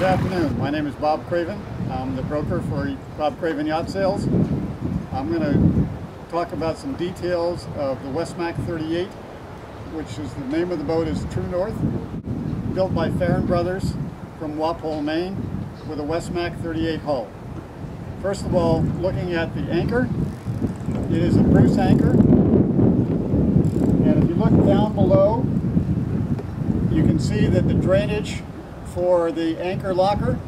afternoon. My name is Bob Craven. I'm the broker for Bob Craven Yacht Sales. I'm going to talk about some details of the Wesmac 38, which is the name of the boat is True North, built by Farron Brothers from Walpole, Maine, with a Wesmac 38 hull. First of all, looking at the anchor, it is a Bruce anchor, and if you look down below, you can see that the drainage for the anchor locker,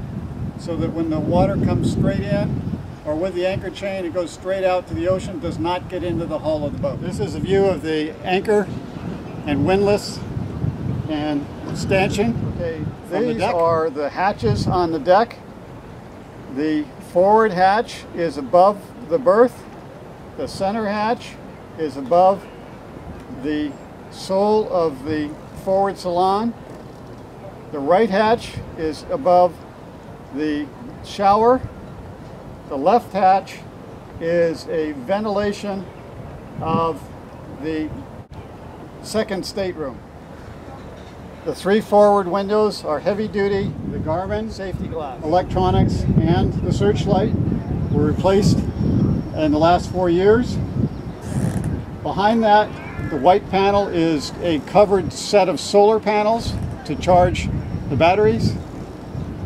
so that when the water comes straight in, or with the anchor chain, it goes straight out to the ocean, does not get into the hull of the boat. This is a view of the anchor and windlass and stanchion. Okay, these are the hatches on the deck. The forward hatch is above the berth. The center hatch is above the sole of the forward salon. The right hatch is above the shower. The left hatch is a ventilation of the second stateroom. The three forward windows are heavy duty. The Garmin safety glass, electronics, and the searchlight were replaced in the last 4 years. Behind that, the white panel is a covered set of solar panels to charge the batteries,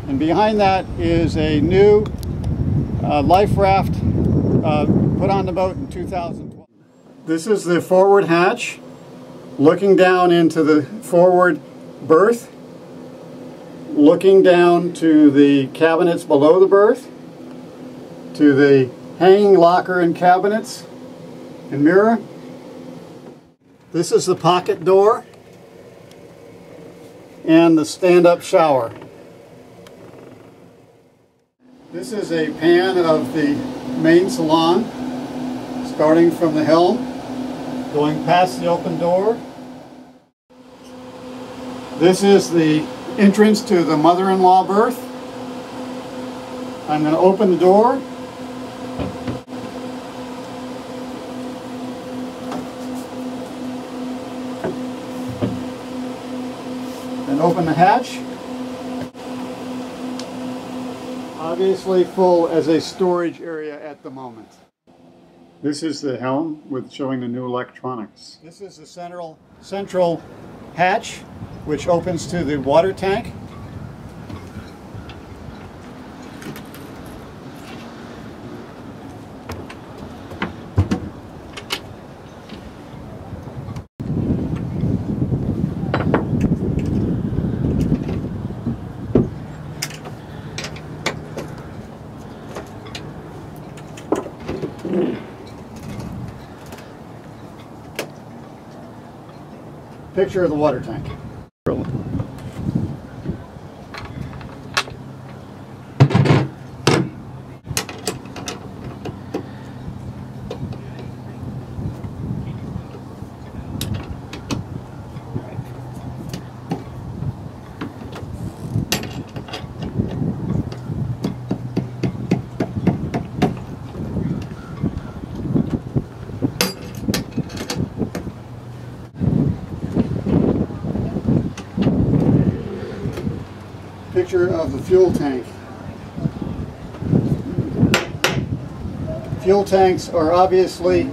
and behind that is a new life raft put on the boat in 2012. This is the forward hatch looking down into the forward berth, looking down to the cabinets below the berth, to the hanging locker and cabinets and mirror. This is the pocket door and the stand-up shower. This is a pan of the main salon, starting from the helm, going past the open door. This is the entrance to the mother-in-law berth. I'm going to open the door. And open the hatch. Obviously full as a storage area at the moment. This is the helm with showing the new electronics. This is the central hatch, which opens to the water tank. Picture of the water tank. Picture of the fuel tank. Fuel tanks are obviously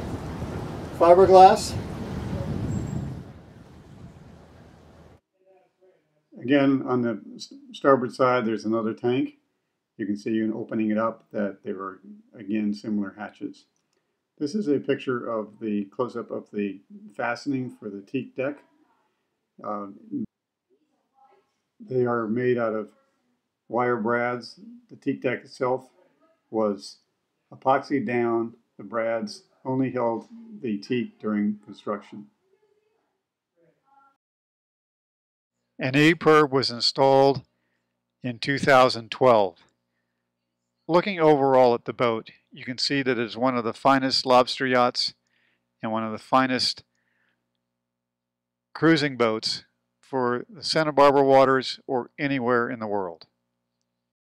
fiberglass. Again, on the starboard side, there's another tank. You can see in opening it up that they were, again, similar hatches. This is a picture of the close-up of the fastening for the teak deck. They are made out of wire brads. The teak deck itself was epoxied down. The brads only held the teak during construction. An E-perb was installed in 2012. Looking overall at the boat, you can see that it is one of the finest lobster yachts and one of the finest cruising boats for the Santa Barbara waters or anywhere in the world.